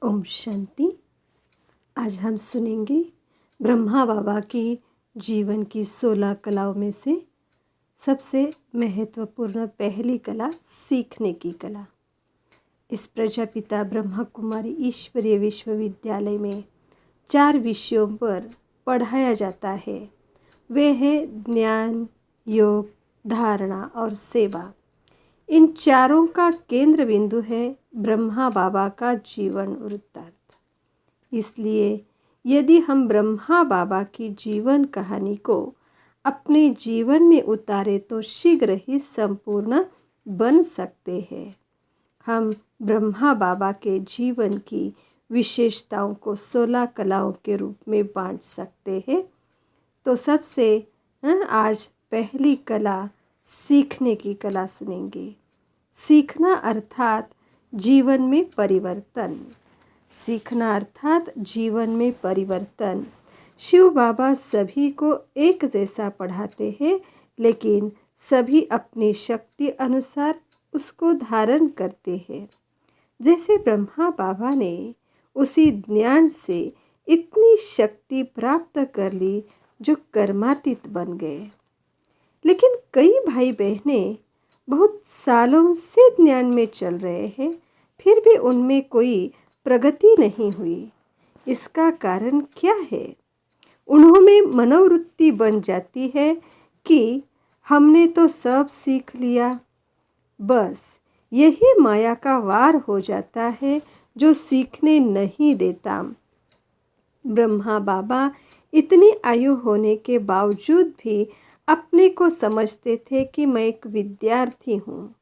ओम शांति। आज हम सुनेंगे ब्रह्मा बाबा की जीवन की 16 कलाओं में से सबसे महत्वपूर्ण पहली कला सीखने की कला। इस प्रजापिता ब्रह्मा कुमारी ईश्वरीय विश्वविद्यालय में 4 विषयों पर पढ़ाया जाता है। वे हैं ज्ञान, योग, धारणा और सेवा। इन चारों का केंद्र बिंदु है ब्रह्मा बाबा का जीवन वृत्तांत। इसलिए यदि हम ब्रह्मा बाबा की जीवन कहानी को अपने जीवन में उतारे तो शीघ्र ही संपूर्ण बन सकते हैं। हम ब्रह्मा बाबा के जीवन की विशेषताओं को 16 कलाओं के रूप में बांट सकते हैं। तो सबसे आज पहली कला सीखने की कला सुनेंगे। सीखना अर्थात जीवन में परिवर्तन। सीखना अर्थात जीवन में परिवर्तन। शिव बाबा सभी को एक जैसा पढ़ाते हैं, लेकिन सभी अपनी शक्ति अनुसार उसको धारण करते हैं। जैसे ब्रह्मा बाबा ने उसी ज्ञान से इतनी शक्ति प्राप्त कर ली जो कर्मातीत बन गए। लेकिन कई भाई बहनें बहुत सालों से ज्ञान में चल रहे हैं, फिर भी उनमें कोई प्रगति नहीं हुई। इसका कारण क्या है? उन्होंने मनोवृत्ति बन जाती है कि हमने तो सब सीख लिया, बस यही माया का वार हो जाता है जो सीखने नहीं देता। ब्रह्मा बाबा इतनी आयु होने के बावजूद भी अपने को समझते थे कि मैं एक विद्यार्थी हूँ,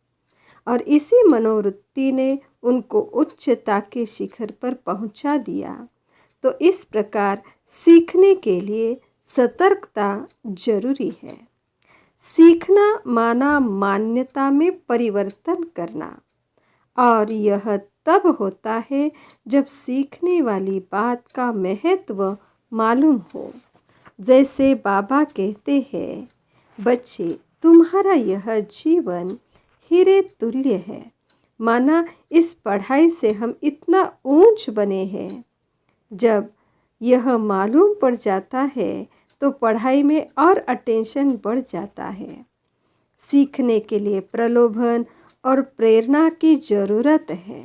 और इसी मनोवृत्ति ने उनको उच्चता के शिखर पर पहुँचा दिया। तो इस प्रकार सीखने के लिए सतर्कता जरूरी है। सीखना माना मान्यता में परिवर्तन करना, और यह तब होता है जब सीखने वाली बात का महत्व मालूम हो। जैसे बाबा कहते हैं, बच्चे तुम्हारा यह जीवन हीरे तुल्य है। माना इस पढ़ाई से हम इतना ऊंच बने हैं। जब यह मालूम पड़ जाता है तो पढ़ाई में और अटेंशन बढ़ जाता है। सीखने के लिए प्रलोभन और प्रेरणा की ज़रूरत है।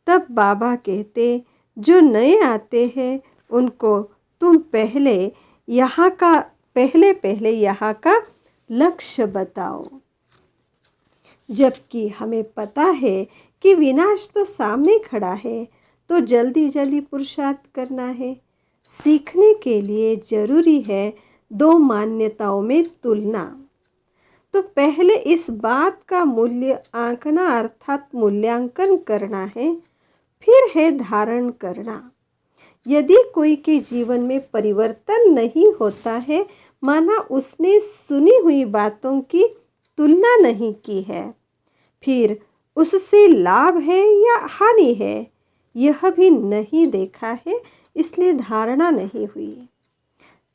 तब बाबा कहते, जो नए आते हैं उनको तुम पहले यहाँ का लक्ष्य बताओ। जबकि हमें पता है कि विनाश तो सामने खड़ा है, तो जल्दी जल्दी पुरुषार्थ करना है। सीखने के लिए जरूरी है 2 मान्यताओं में तुलना। तो पहले इस बात का मूल्य आंकना अर्थात मूल्यांकन करना है, फिर है धारण करना। यदि कोई के जीवन में परिवर्तन नहीं होता है, माना उसने सुनी हुई बातों की तुलना नहीं की है, फिर उससे लाभ है या हानि है यह भी नहीं देखा है, इसलिए धारणा नहीं हुई।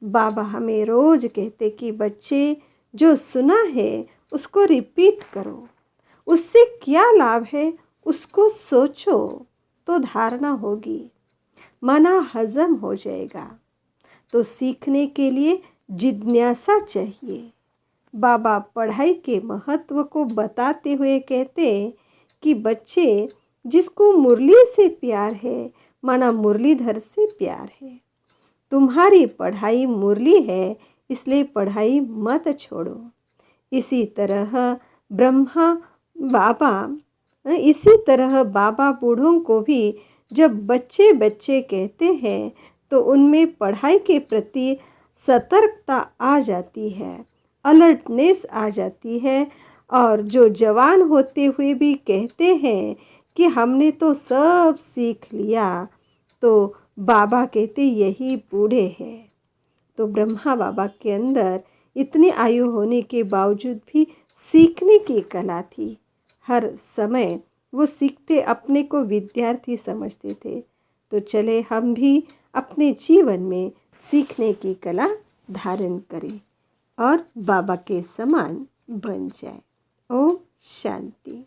बाबा हमें रोज कहते कि बच्चे जो सुना है उसको रिपीट करो, उससे क्या लाभ है उसको सोचो, तो धारणा होगी, माना हजम हो जाएगा। तो सीखने के लिए जिज्ञासा चाहिए। बाबा पढ़ाई के महत्व को बताते हुए कहते कि बच्चे जिसको मुरली से प्यार है, माना मुरलीधर से प्यार है। तुम्हारी पढ़ाई मुरली है, इसलिए पढ़ाई मत छोड़ो। इसी तरह बाबा बूढ़ों को भी जब बच्चे बच्चे कहते हैं तो उनमें पढ़ाई के प्रति सतर्कता आ जाती है, अलर्टनेस आ जाती है। और जो जवान होते हुए भी कहते हैं कि हमने तो सब सीख लिया, तो बाबा कहते यही बूढ़े हैं। तो ब्रह्मा बाबा के अंदर इतनी आयु होने के बावजूद भी सीखने की कला थी। हर समय वो सीखते, अपने को विद्यार्थी समझते थे। तो चले हम भी अपने जीवन में सीखने की कला धारण करें और बाबा के समान बन जाए। ओम शांति।